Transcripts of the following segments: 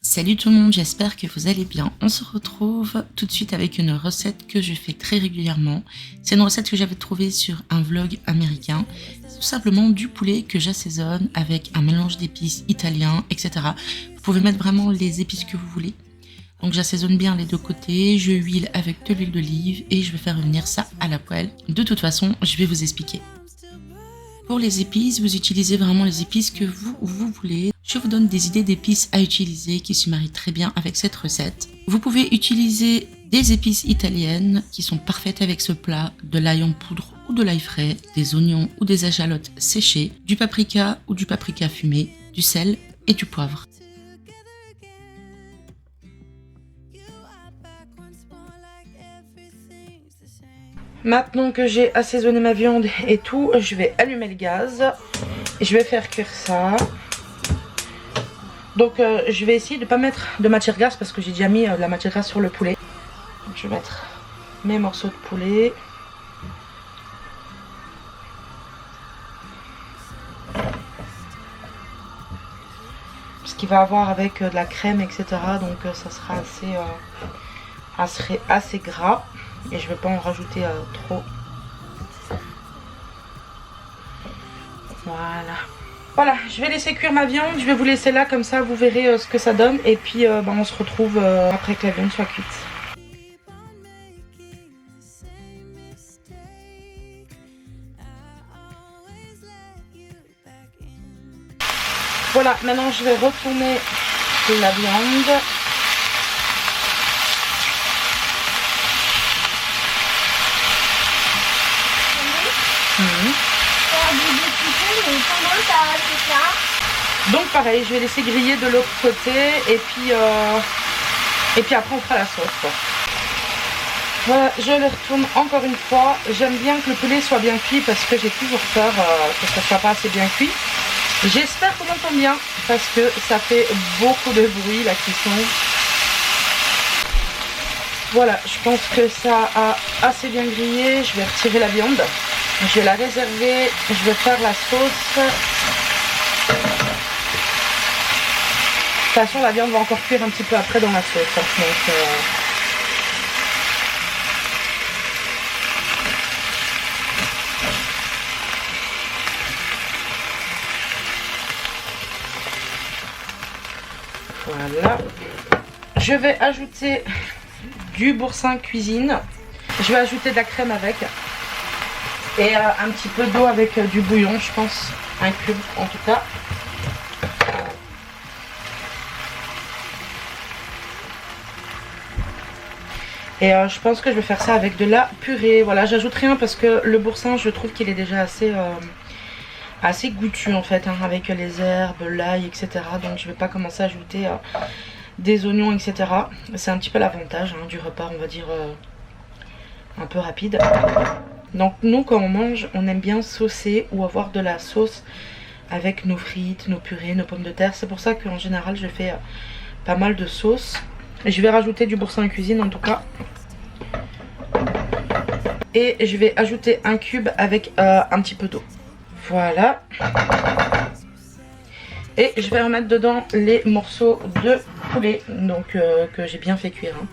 Salut tout le monde, j'espère que vous allez bien. On se retrouve tout de suite avec une recette que je fais très régulièrement. C'est une recette que j'avais trouvée sur un vlog américain. C'est tout simplement du poulet que j'assaisonne avec un mélange d'épices italien, etc. Vous pouvez mettre vraiment les épices que vous voulez. Donc j'assaisonne bien les deux côtés, je huile avec de l'huile d'olive et je vais faire revenir ça à la poêle. De toute façon, je vais vous expliquer. Pour les épices, vous utilisez vraiment les épices que vous voulez. Je vous donne des idées d'épices à utiliser qui se marient très bien avec cette recette. Vous pouvez utiliser des épices italiennes qui sont parfaites avec ce plat, de l'ail en poudre ou de l'ail frais, des oignons ou des échalotes séchées, du paprika ou du paprika fumé, du sel et du poivre. Maintenant que j'ai assaisonné ma viande et tout, je vais allumer le gaz et je vais faire cuire ça. Donc je vais essayer de ne pas mettre de matière grasse parce que j'ai déjà mis de la matière grasse sur le poulet. Donc, je vais mettre mes morceaux de poulet. Ce qu'il va avoir avec de la crème, etc. Donc ça sera assez gras. Et je ne vais pas en rajouter trop. Voilà, je vais laisser cuire ma viande. Je vais vous laisser là, comme ça vous verrez ce que ça donne. Et puis on se retrouve après que la viande soit cuite. Voilà, maintenant je vais retourner la viande. Donc pareil, je vais laisser griller de l'autre côté et puis après on fera la sauce quoi. Voilà, je le retourne encore une fois. J'aime bien que le poulet soit bien cuit parce que j'ai toujours peur que ça soit pas assez bien cuit. J'espère qu'on entend bien parce que ça fait beaucoup de bruit la cuisson. Voilà, je pense que ça a assez bien grillé. Je vais retirer la viande. Je vais la réserver. Je vais faire la sauce. De toute façon, la viande va encore cuire un petit peu après dans la sauce. Donc, voilà. Je vais ajouter du boursin cuisine. Je vais ajouter de la crème avec. Et un petit peu d'eau avec du bouillon, je pense. Un cube en tout cas. Et je pense que je vais faire ça avec de la purée. Voilà, j'ajoute rien parce que le boursin, je trouve qu'il est déjà assez goûtu en fait, hein, avec les herbes, l'ail, etc. Donc je vais pas commencer à ajouter des oignons, etc. C'est un petit peu l'avantage du repas, on va dire, un peu rapide. Donc nous, quand on mange, on aime bien saucer ou avoir de la sauce avec nos frites, nos purées, nos pommes de terre. C'est pour ça qu'en général, je fais pas mal de sauce. Je vais rajouter du boursin en cuisine en tout cas. Et je vais ajouter un cube avec un petit peu d'eau. Voilà. Et je vais remettre dedans les morceaux de poulet donc, que j'ai bien fait cuire. Hein.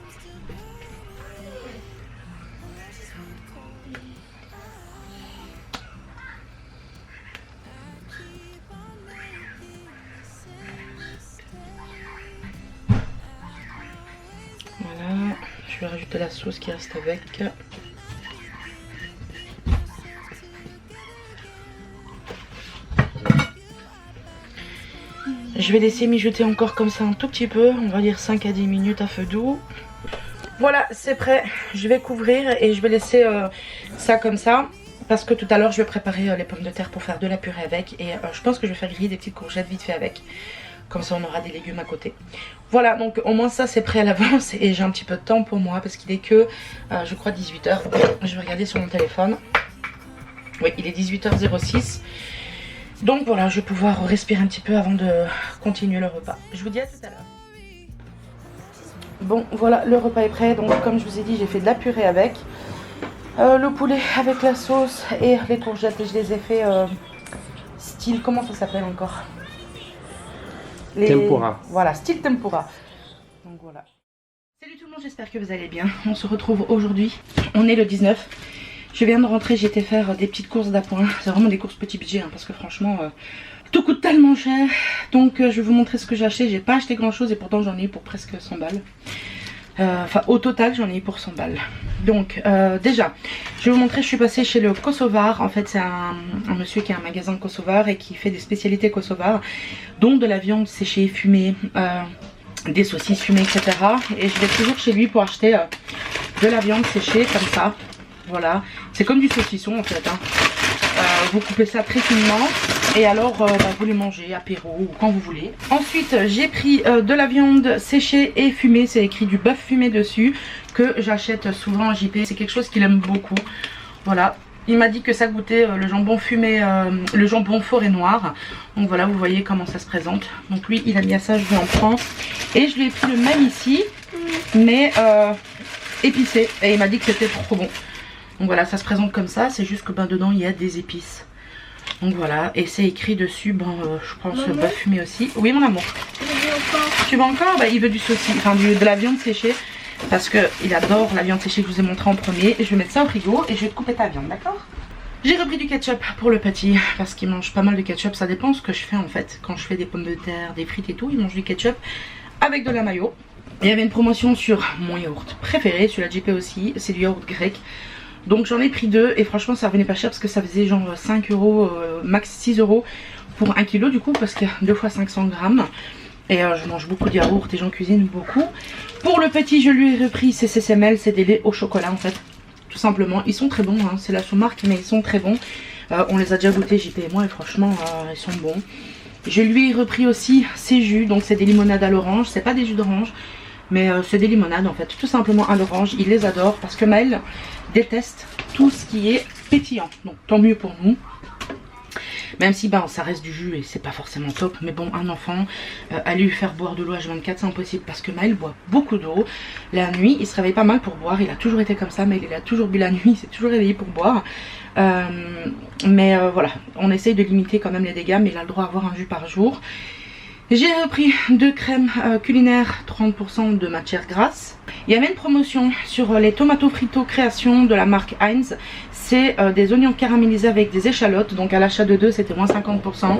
Voilà. Je vais rajouter la sauce qui reste avec. Je vais laisser mijoter encore comme ça un tout petit peu, on va dire 5 à 10 minutes à feu doux. Voilà, c'est prêt, je vais couvrir et je vais laisser ça comme ça. Parce que tout à l'heure je vais préparer les pommes de terre pour faire de la purée avec. Et je pense que je vais faire griller des petites courgettes vite fait avec. Comme ça on aura des légumes à côté. Voilà, donc au moins ça c'est prêt à l'avance. Et j'ai un petit peu de temps pour moi parce qu'il est que, je crois 18h. Je vais regarder sur mon téléphone. Oui, il est 18h06. Donc voilà, je vais pouvoir respirer un petit peu avant de continuer le repas. Je vous dis à tout à l'heure. Bon, voilà, le repas est prêt. Donc comme je vous ai dit, j'ai fait de la purée avec. Le poulet avec la sauce et les courgettes. Et je les ai fait style, comment ça s'appelle encore? Tempura. Voilà, style tempura. Donc voilà. Salut tout le monde, j'espère que vous allez bien. On se retrouve aujourd'hui. On est le 19. Je viens de rentrer, j'ai été faire des petites courses d'appoint. C'est vraiment des courses petit budget, parce que franchement, tout coûte tellement cher. Donc je vais vous montrer ce que j'ai acheté. J'ai pas acheté grand chose et pourtant j'en ai eu pour presque 100 balles. Enfin au total j'en ai eu pour 100 balles. Donc déjà je vais vous montrer, je suis passée chez le Kosovar. En fait c'est un monsieur qui a un magasin Kosovar et qui fait des spécialités Kosovar, dont de la viande séchée, fumée, des saucisses fumées, etc. Et je vais toujours chez lui pour acheter de la viande séchée comme ça. Voilà, c'est comme du saucisson en fait, hein. Vous coupez ça très finement et alors vous les mangez apéro ou quand vous voulez. Ensuite j'ai pris de la viande séchée et fumée, c'est écrit du bœuf fumé dessus, que j'achète souvent à JP, c'est quelque chose qu'il aime beaucoup. Voilà, il m'a dit que ça goûtait le jambon fumé, le jambon forêt noire. Donc voilà, vous voyez comment ça se présente. Donc lui il a mis à ça, je lui en prends. Et je lui ai pris le même ici, mais épicé, et il m'a dit que c'était trop bon. Donc voilà, ça se présente comme ça, c'est juste que dedans il y a des épices. Donc voilà, et c'est écrit dessus, je pense bœuf fumé aussi. Oui mon amour. Tu veux encore? Il veut du saucisson, enfin de la viande séchée. Parce qu'il adore la viande séchée que je vous ai montré en premier. Et je vais mettre ça au frigo et je vais te couper ta viande, d'accord? J'ai repris du ketchup pour le petit, parce qu'il mange pas mal de ketchup. Ça dépend ce que je fais en fait. Quand je fais des pommes de terre, des frites et tout, il mange du ketchup avec de la mayo. Il y avait une promotion sur mon yaourt préféré, sur la JP aussi, c'est du yaourt grec. Donc j'en ai pris 2 et franchement ça revenait pas cher parce que ça faisait genre 5 euros, max 6 euros pour 1 kg du coup, parce qu'il y a 2 fois 500 grammes. Et je mange beaucoup de yaourt et j'en cuisine beaucoup. Pour le petit je lui ai repris ces CCML, c'est des laits au chocolat en fait. Tout simplement, ils sont très bons, hein. C'est la sous-marque mais ils sont très bons. On les a déjà goûtés JP et moi et franchement ils sont bons. Je lui ai repris aussi ces jus, donc c'est des limonades à l'orange, c'est pas des jus d'orange. Mais c'est des limonades en fait, tout simplement à l'orange. Il les adore parce que Maël déteste tout ce qui est pétillant. Donc tant mieux pour nous. Même si ça reste du jus et c'est pas forcément top. Mais bon, un enfant, aller lui faire boire de l'eau H24 c'est impossible. Parce que Maël boit beaucoup d'eau. La nuit il se réveille pas mal pour boire. Il a toujours été comme ça, mais il a toujours bu la nuit. Il s'est toujours réveillé pour boire. Voilà, on essaye de limiter quand même les dégâts. Mais il a le droit à avoir un jus par jour. J'ai repris 2 crèmes culinaires, 30% de matière grasse. Il y avait une promotion sur les tomato fritos création de la marque Heinz. C'est des oignons caramélisés avec des échalotes. Donc à l'achat de 2 c'était moins 50%.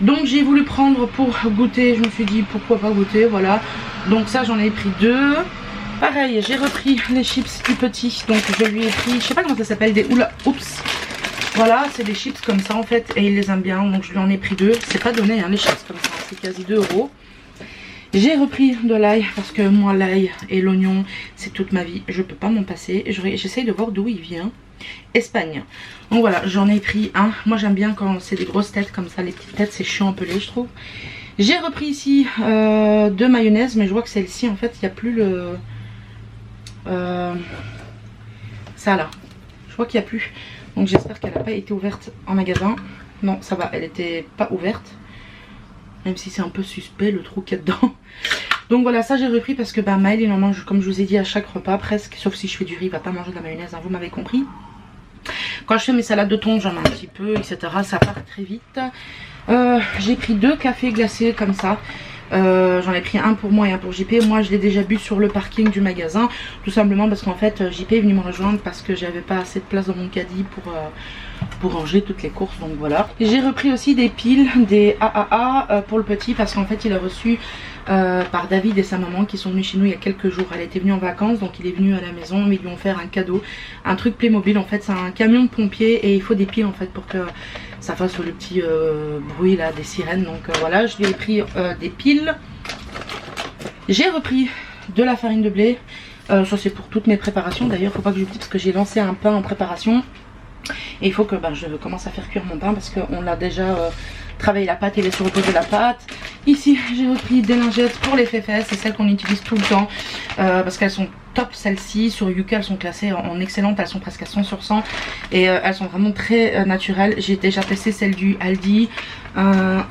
Donc j'ai voulu prendre pour goûter. Je me suis dit pourquoi pas goûter, voilà. Donc ça j'en ai pris 2. Pareil, j'ai repris les chips du petit. Donc je lui ai pris, je sais pas comment ça s'appelle, des oula, oups. Voilà, c'est des chips comme ça en fait et il les aime bien, donc je lui en ai pris 2. C'est pas donné hein, les chips comme ça, c'est quasi 2 euros. J'ai repris de l'ail parce que moi l'ail et l'oignon c'est toute ma vie, je peux pas m'en passer. J'essaye de voir d'où il vient. Espagne. Donc voilà, j'en ai pris un. Moi j'aime bien quand c'est des grosses têtes comme ça, les petites têtes c'est chiant à peler je trouve. J'ai repris ici 2 mayonnaises, mais je vois que celle-ci en fait il n'y a plus le... ça là, je vois qu'il n'y a plus. Donc j'espère qu'elle n'a pas été ouverte en magasin. Non ça va, elle n'était pas ouverte. Même si c'est un peu suspect le trou qu'il y a dedans. Donc voilà, ça j'ai repris parce que Maël il en mange comme je vous ai dit à chaque repas presque. Sauf si je fais du riz, il va pas manger de la mayonnaise, hein, vous m'avez compris. Quand je fais mes salades de thon j'en mets un petit peu, etc. Ça part très vite. J'ai pris 2 cafés glacés comme ça. J'en ai pris un pour moi et un pour JP. Moi je l'ai déjà bu sur le parking du magasin. Tout simplement parce qu'en fait JP est venu me rejoindre parce que j'avais pas assez de place dans mon caddie pour ranger toutes les courses. Donc voilà. J'ai repris aussi des piles, des AAA pour le petit parce qu'en fait il a reçu par David et sa maman qui sont venus chez nous il y a quelques jours. Elle était venue en vacances donc il est venu à la maison, mais ils lui ont offert un cadeau, un truc Playmobil. En fait c'est un camion de pompiers et il faut des piles en fait pour que ça fasse le petit bruit là des sirènes. Donc voilà, je lui ai pris des piles. J'ai repris de la farine de blé. Ça c'est pour toutes mes préparations. D'ailleurs faut pas que j'oublie parce que j'ai lancé un pain en préparation. Et il faut que je commence à faire cuire mon pain parce qu'on l'a déjà travaillé la pâte et laissé reposer la pâte. Ici j'ai repris des lingettes pour les fesses, c'est celles qu'on utilise tout le temps parce qu'elles sont top celles-ci. Sur Yuka elles sont classées en excellentes, elles sont presque à 100 sur 100 et elles sont vraiment très naturelles. J'ai déjà testé celles du Aldi,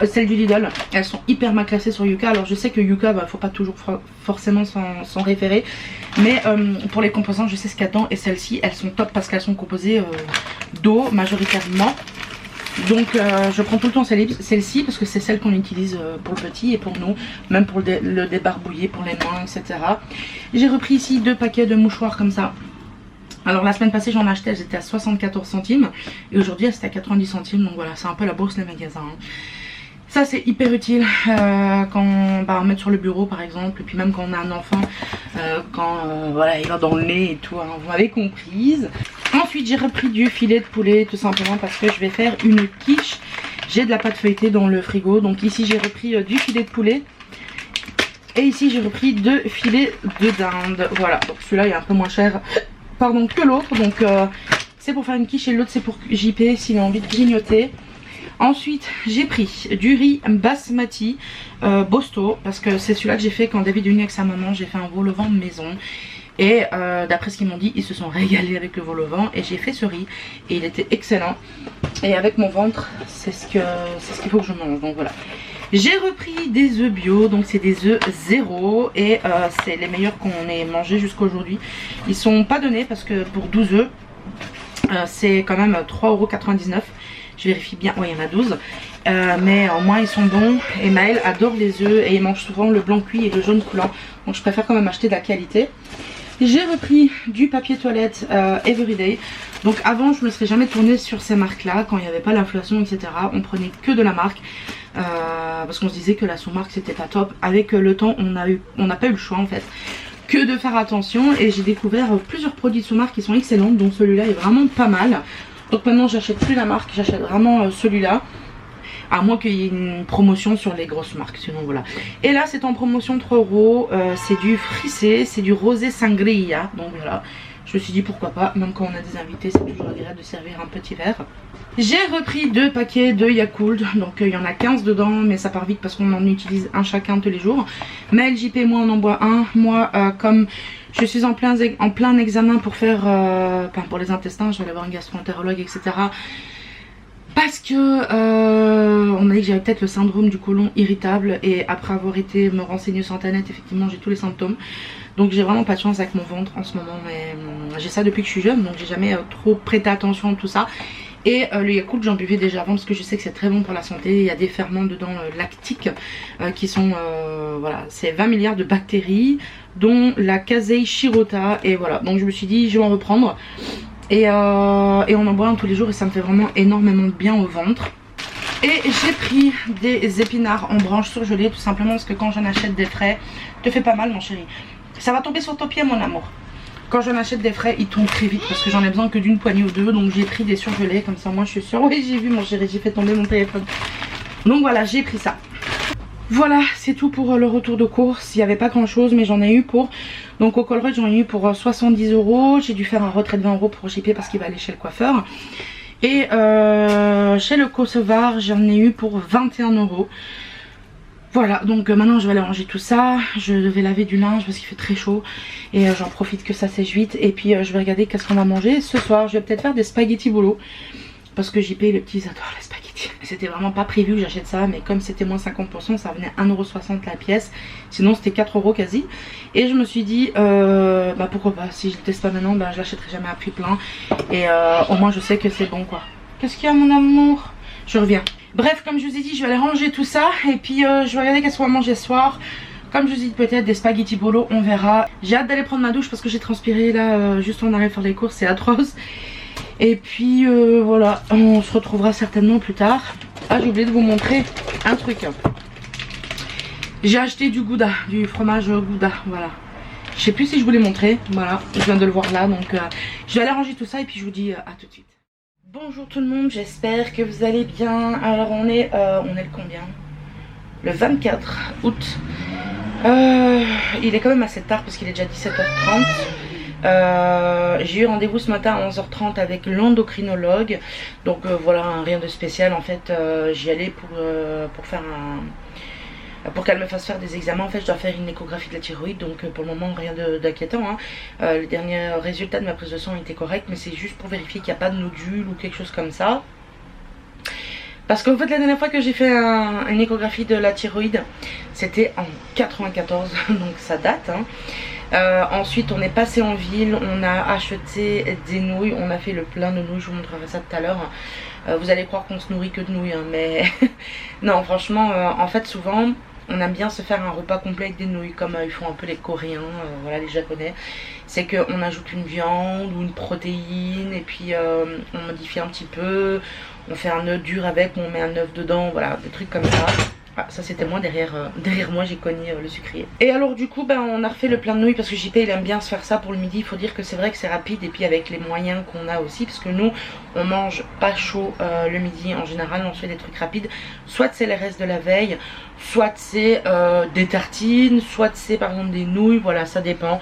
celles du Lidl, elles sont hyper mal classées sur Yuka. Alors je sais que Yuka faut pas toujours forcément s'en référer, mais pour les composants je sais ce qu'il y a dedans et celles-ci elles sont top parce qu'elles sont composées d'eau majoritairement. Donc je prends tout le temps celle-ci parce que c'est celle qu'on utilise pour le petit et pour nous, même pour le débarbouiller pour les mains, etc. J'ai repris ici 2 paquets de mouchoirs comme ça. Alors la semaine passée j'en ai acheté, elles étaient à 74 centimes et aujourd'hui elles étaient à 90 centimes, donc voilà, c'est un peu la bourse des magasins. Hein. Ça c'est hyper utile quand on va mettre sur le bureau par exemple, et puis même quand on a un enfant, voilà, il va dans le nez et tout, hein, vous m'avez comprise. Ensuite j'ai repris du filet de poulet tout simplement parce que je vais faire une quiche. J'ai de la pâte feuilletée dans le frigo, donc ici j'ai repris du filet de poulet. Et ici j'ai repris 2 filets de dinde, voilà, donc celui-là est un peu moins cher pardon, que l'autre, donc c'est pour faire une quiche et l'autre c'est pour JP s'il a envie de grignoter. Ensuite j'ai pris du riz basmati Bosto parce que c'est celui-là que j'ai fait quand David est venu avec sa maman. J'ai fait un vol au vent maison et d'après ce qu'ils m'ont dit ils se sont régalés avec le vol au vent et j'ai fait ce riz et il était excellent et avec mon ventre c'est ce qu'il faut que je mange, donc voilà. J'ai repris des œufs bio, donc c'est des œufs zéro et c'est les meilleurs qu'on ait mangé jusqu'à aujourd'hui. Ils sont pas donnés parce que pour 12 œufs c'est quand même 3,99 €. Je vérifie bien, oui il y en a 12. Mais au moins ils sont bons et Maël adore les œufs et il mange souvent le blanc cuit et le jaune coulant. Donc je préfère quand même acheter de la qualité. J'ai repris du papier toilette Everyday. Donc avant je me serais jamais tournée sur ces marques là quand il n'y avait pas l'inflation etc. On prenait que de la marque parce qu'on se disait que la sous-marque c'était pas top. Avec le temps on n'a pas eu le choix en fait que de faire attention et j'ai découvert plusieurs produits de sous-marque qui sont excellents. Donc celui-là est vraiment pas mal. Donc maintenant j'achète plus la marque, j'achète vraiment celui-là. À moins qu'il y ait une promotion sur les grosses marques, sinon voilà. Et là c'est en promotion 3 €, c'est du frissé, c'est du rosé sangria. Donc voilà, je me suis dit pourquoi pas, même quand on a des invités c'est toujours agréable de servir un petit verre. J'ai repris 2 paquets de Yakult, donc il y en a 15 dedans, mais ça part vite parce qu'on en utilise un chacun tous les jours. Mais LJP et moi on en boit un, moi comme je suis en plein examen pour faire, pour les intestins, je vais aller voir un gastro-entérologue etc. Parce que on m'a dit que j'avais peut-être le syndrome du côlon irritable et après avoir été me renseigner sur internet effectivement j'ai tous les symptômes. Donc j'ai vraiment pas de chance avec mon ventre en ce moment, mais j'ai ça depuis que je suis jeune donc j'ai jamais trop prêté attention à tout ça. Et le Yakult j'en buvais déjà avant parce que je sais que c'est très bon pour la santé. Il y a des ferments dedans lactiques qui sont voilà, c'est 20 milliards de bactéries dont la Casei shirota et voilà. Donc je me suis dit je vais en reprendre. Et on en boit un tous les jours et ça me fait vraiment énormément de bien au ventre. Et j'ai pris des épinards en branches surgelées tout simplement parce que quand j'en achète des frais, te fait pas mal mon chéri. Ça va tomber sur ton pied mon amour. Quand j'en achète des frais, ils tombent très vite parce que j'en ai besoin que d'une poignée ou deux. Donc j'ai pris des surgelés comme ça moi je suis sûre. Oui j'ai vu mon chéri, j'ai fait tomber mon téléphone. Donc voilà j'ai pris ça. Voilà, c'est tout pour le retour de course. Il n'y avait pas grand chose, mais j'en ai eu pour. Donc au Colruyt, j'en ai eu pour 70 €. J'ai dû faire un retrait de 20 € pour JP parce qu'il va aller chez le coiffeur. Et chez le Kosovar, j'en ai eu pour 21 €. Voilà, donc maintenant je vais aller ranger tout ça. Je vais laver du linge parce qu'il fait très chaud. Et j'en profite que ça sèche vite. Et puis je vais regarder qu'est-ce qu'on va manger ce soir. Je vais peut-être faire des spaghettis bolo. Parce que JP et le petit ils adorent les spaghettis. C'était vraiment pas prévu que j'achète ça, mais comme c'était moins 50%, ça venait 1,60 € la pièce. Sinon c'était 4 € quasi. Et je me suis dit, bah pourquoi pas, si je le teste pas maintenant, bah je l'achèterai jamais à prix plein. Et au moins je sais que c'est bon quoi. Qu'est-ce qu'il y a mon amour? Je reviens. Bref, comme je vous ai dit, je vais aller ranger tout ça. Et puis je vais regarder qu'est-ce qu'on va manger ce soir. Comme je vous ai dit, peut-être des spaghettis bolo, on verra. J'ai hâte d'aller prendre ma douche parce que j'ai transpiré là, juste en allant faire les courses, c'est atroce. Et puis voilà, on se retrouvera certainement plus tard. Ah j'ai oublié de vous montrer un truc. J'ai acheté du gouda, du fromage gouda, voilà. Je sais plus si je vous l'ai montré, voilà, je viens de le voir là. Donc je vais aller ranger tout ça et puis je vous dis à tout de suite. Bonjour tout le monde, j'espère que vous allez bien. Alors on est le combien? Le 24 août. Il est quand même assez tard parce qu'il est déjà 17h30. J'ai eu rendez-vous ce matin à 11h30 avec l'endocrinologue. Donc voilà, rien de spécial en fait. J'y allais pour faire pour qu'elle me fasse faire des examens. En fait je dois faire une échographie de la thyroïde. Donc pour le moment rien d'inquiétant hein. Les derniers résultats de ma prise de sang étaient corrects, mais c'est juste pour vérifier qu'il n'y a pas de nodule ou quelque chose comme ça. Parce qu'en fait la dernière fois que j'ai fait une échographie de la thyroïde, c'était en 94, donc ça date hein. Ensuite on est passé en ville, on a acheté des nouilles, on a fait le plein de nouilles, je vous montrerai ça tout à l'heure. Vous allez croire qu'on se nourrit que de nouilles hein, mais non franchement en fait souvent on aime bien se faire un repas complet avec des nouilles comme ils font un peu les Coréens, voilà les Japonais. C'est qu'on ajoute une viande ou une protéine et puis on modifie un petit peu, on fait un œuf dur avec, on met un œuf dedans, voilà des trucs comme ça. Ah, ça c'était moi derrière moi j'ai cogné le sucrier. Et alors du coup on a refait le plein de nouilles parce que JP il aime bien se faire ça pour le midi. Il faut dire que c'est vrai que c'est rapide et puis avec les moyens qu'on a aussi, parce que nous on mange pas chaud le midi en général, on se fait des trucs rapides. Soit c'est les restes de la veille, soit c'est des tartines, soit c'est par exemple des nouilles, voilà ça dépend.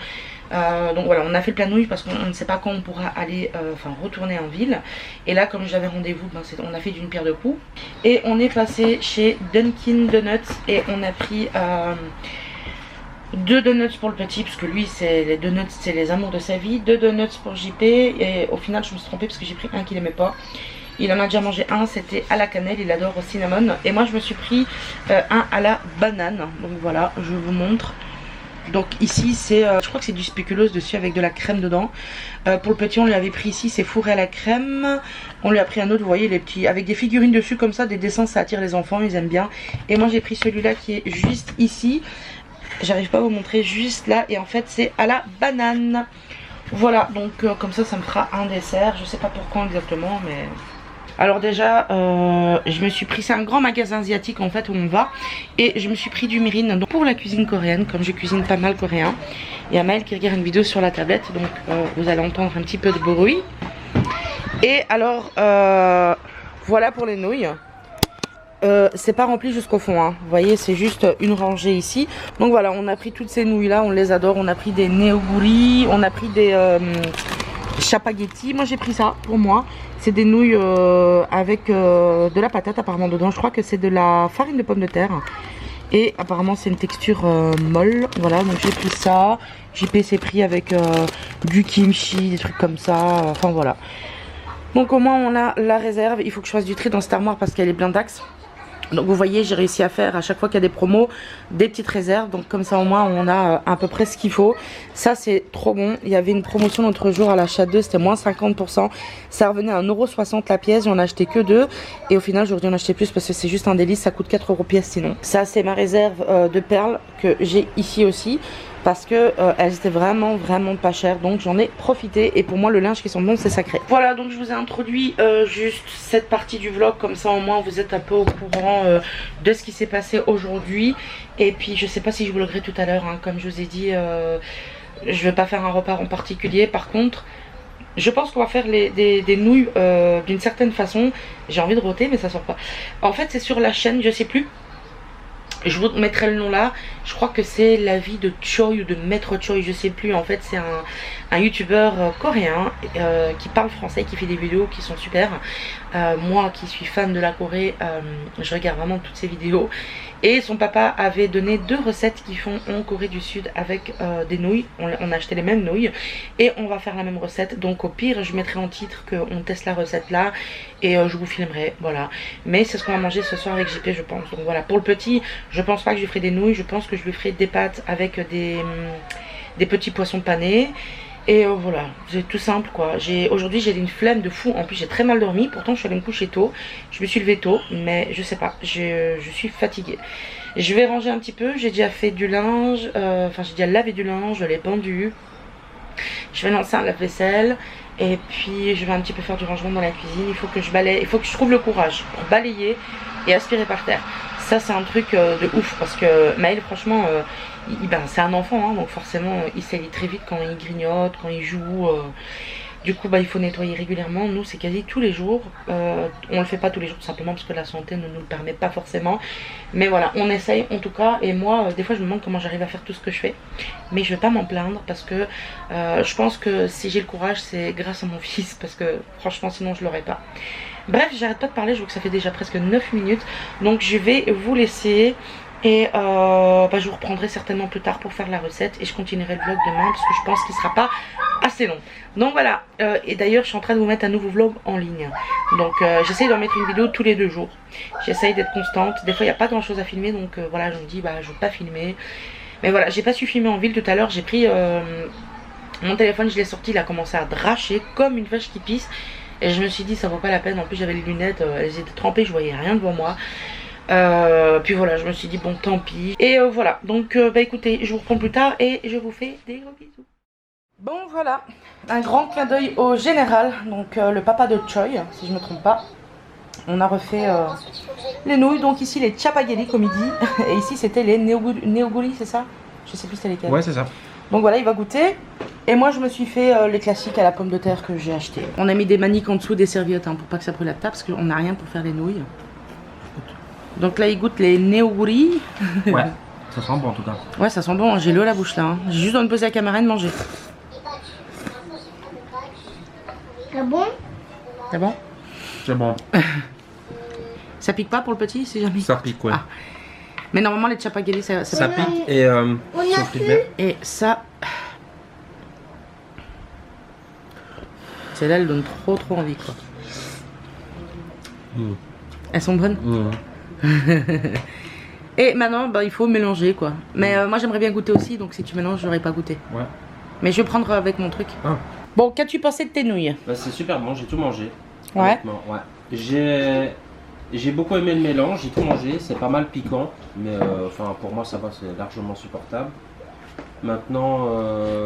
Donc voilà, on a fait le plein de nouilles parce qu'on ne sait pas quand on pourra aller, retourner en ville. Et là, comme j'avais rendez-vous, on a fait d'une pierre deux coups. Et on est passé chez Dunkin Donuts et on a pris 2 donuts pour le petit, parce que lui, c'est les donuts, c'est les amours de sa vie. 2 donuts pour JP et au final, je me suis trompée parce que j'ai pris un qu'il n'aimait pas. Il en a déjà mangé un, c'était à la cannelle, il adore au cinnamon. Et moi, je me suis pris un à la banane. Donc voilà, je vous montre. Donc ici c'est, je crois que c'est du spéculoos dessus avec de la crème dedans. Pour le petit on lui avait pris ici, c'est fourré à la crème. On lui a pris un autre, vous voyez les petits, avec des figurines dessus comme ça, des dessins, ça attire les enfants, ils aiment bien. Et moi j'ai pris celui-là qui est juste ici. J'arrive pas à vous montrer, juste là. Et en fait c'est à la banane. Voilà, donc comme ça me fera un dessert. Je sais pas pour quand exactement mais... Alors déjà, je me suis pris, c'est un grand magasin asiatique en fait où on va. Et je me suis pris du mirin donc pour la cuisine coréenne, comme je cuisine pas mal coréen. Il y a Maëlle qui regarde une vidéo sur la tablette, donc vous allez entendre un petit peu de bruit. Et alors, voilà pour les nouilles. C'est pas rempli jusqu'au fond hein. Vous voyez c'est juste une rangée ici. Donc voilà, on a pris toutes ces nouilles là, on les adore. On a pris des neoguri, on a pris des chapaghetti. Moi j'ai pris ça pour moi. C'est des nouilles avec de la patate apparemment dedans. Je crois que c'est de la farine de pomme de terre. Et apparemment c'est une texture molle. Voilà, donc j'ai pris ça. JP s'est pris avec du kimchi, des trucs comme ça. Enfin voilà. Donc au moins on a la réserve. Il faut que je fasse du tri dans cette armoire parce qu'elle est blindax. Donc vous voyez j'ai réussi à faire à chaque fois qu'il y a des promos des petites réserves. Donc comme ça au moins on a à peu près ce qu'il faut. Ça c'est trop bon. Il y avait une promotion l'autre jour à l'achat 2, c'était moins 50%. Ça revenait à 1,60€ la pièce. J'en ai acheté que 2. Et au final j'aurais dû en acheter plus parce que c'est juste un délice. Ça coûte 4€ pièce sinon. Ça c'est ma réserve de perles que j'ai ici aussi. Parce que elles étaient vraiment pas chères. Donc j'en ai profité. Et pour moi le linge qui sent bon c'est sacré. Voilà, donc je vous ai introduit juste cette partie du vlog. Comme ça au moins vous êtes un peu au courant de ce qui s'est passé aujourd'hui. Et puis je sais pas si je vous le vloggerai tout à l'heure hein. Comme je vous ai dit je vais pas faire un repas en particulier. Par contre je pense qu'on va faire des nouilles d'une certaine façon. J'ai envie de rôter mais ça sort pas. En fait c'est sur la chaîne, je sais plus. Je vous mettrai le nom là. Je crois que c'est la vie de Choi ou de Maître Choi, je sais plus. En fait c'est un youtubeur coréen qui parle français, qui fait des vidéos qui sont super. Moi qui suis fan de la Corée, je regarde vraiment toutes ses vidéos. Et son papa avait donné 2 recettes qu'ils font en Corée du Sud avec des nouilles. On a acheté les mêmes nouilles et on va faire la même recette. Donc au pire je mettrai en titre qu'on teste la recette là et je vous filmerai, voilà. Mais c'est ce qu'on va manger ce soir avec JP je pense. Donc voilà, pour le petit je pense pas que je lui ferai des nouilles. Je pense que je lui ferai des pâtes avec des petits poissons panés. Et voilà, c'est tout simple quoi. Aujourd'hui j'ai une flemme de fou. En plus j'ai très mal dormi. Pourtant je suis allée me coucher tôt. Je me suis levée tôt. Mais je sais pas, je suis fatiguée. Je vais ranger un petit peu. J'ai déjà fait du linge. Enfin j'ai déjà lavé du linge. Je l'ai pendu. Je vais lancer un lave-vaisselle. Et puis je vais un petit peu faire du rangement dans la cuisine. Il faut que je balaye. Il faut que je trouve le courage pour balayer et aspirer par terre. Ça c'est un truc de ouf. Parce que Maël franchement... c'est un enfant hein, donc forcément il s'élit très vite quand il grignote, quand il joue. Du coup il faut nettoyer régulièrement. Nous c'est quasi tous les jours. On le fait pas tous les jours tout simplement parce que la santé ne nous le permet pas forcément. Mais voilà, on essaye en tout cas. Et moi des fois je me demande comment j'arrive à faire tout ce que je fais. Mais je vais pas m'en plaindre parce que je pense que si j'ai le courage c'est grâce à mon fils. Parce que franchement sinon je l'aurais pas. Bref, j'arrête pas de parler, je vois que ça fait déjà presque 9 minutes. Donc je vais vous laisser. Et je vous reprendrai certainement plus tard pour faire la recette. Et je continuerai le vlog demain parce que je pense qu'il sera pas assez long. Donc voilà, et d'ailleurs je suis en train de vous mettre un nouveau vlog en ligne. Donc j'essaye d'en mettre une vidéo tous les 2 jours. J'essaye d'être constante. Des fois il n'y a pas grand chose à filmer, donc voilà, je me dis bah je ne veux pas filmer. Mais voilà, j'ai pas su filmer en ville tout à l'heure. J'ai pris mon téléphone, je l'ai sorti, il a commencé à dracher comme une vache qui pisse. Et je me suis dit ça vaut pas la peine. En plus j'avais les lunettes, elles étaient trempées, je voyais rien devant moi. Puis voilà, je me suis dit bon tant pis. Et voilà, donc bah écoutez, je vous reprends plus tard et je vous fais des gros bisous. Bon voilà, un grand clin d'œil au général, donc le papa de Choi, si je me trompe pas. On a refait les nouilles, donc ici les chapageli comme il dit, et ici c'était les neoguri, c'est ça? Je sais plus c'était lesquels. Ouais, c'est ça. Donc voilà, il va goûter. Et moi je me suis fait les classiques à la pomme de terre que j'ai acheté. On a mis des maniques en dessous des serviettes hein, pour pas que ça brûle la table, parce qu'on n'a rien pour faire les nouilles. Donc là il goûte les neoguri. Ouais, ça sent bon en tout cas. Ouais, ça sent bon, j'ai l'eau à la bouche là. Hein. J'ai juste envie de poser la caméra et de manger. C'est bon? C'est bon? C'est bon. Ça pique pas pour le petit si jamais? Ça pique, ouais. Ah. Mais normalement les chapageli ça pique et sont frites vertes. Et ça... Celles-là elles donnent trop envie quoi. Mmh. Elles sont bonnes. Et maintenant bah, il faut mélanger quoi. Mais moi j'aimerais bien goûter aussi, donc si tu mélanges j'aurais pas goûté. Ouais. Mais je vais prendre avec mon truc. Ah. Bon, qu'as-tu pensé de tes nouilles? Bah, c'est super bon, j'ai tout mangé. Ouais. Ouais. J'ai beaucoup aimé le mélange, j'ai tout mangé, c'est pas mal piquant, mais enfin pour moi ça va, c'est largement supportable. Maintenant.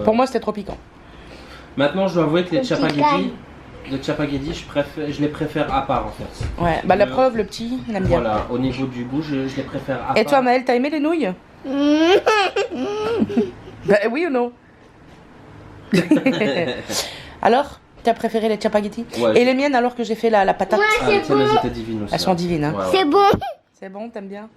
Pour moi c'était trop piquant. Maintenant je dois avouer que les chapaghetti, je les préfère à part en fait. Ouais, bah la preuve, le petit, il aime bien. Voilà, au niveau du goût, je les préfère à part. Et toi Maëlle, t'as aimé les nouilles? Bah oui ou non? Alors, t'as préféré les chapaghetti? Ouais, et les miennes alors que j'ai fait la patate? Ouais, elles étaient divines aussi. Elles sont divines hein. Ouais, ouais. C'est bon. C'est bon, t'aimes bien?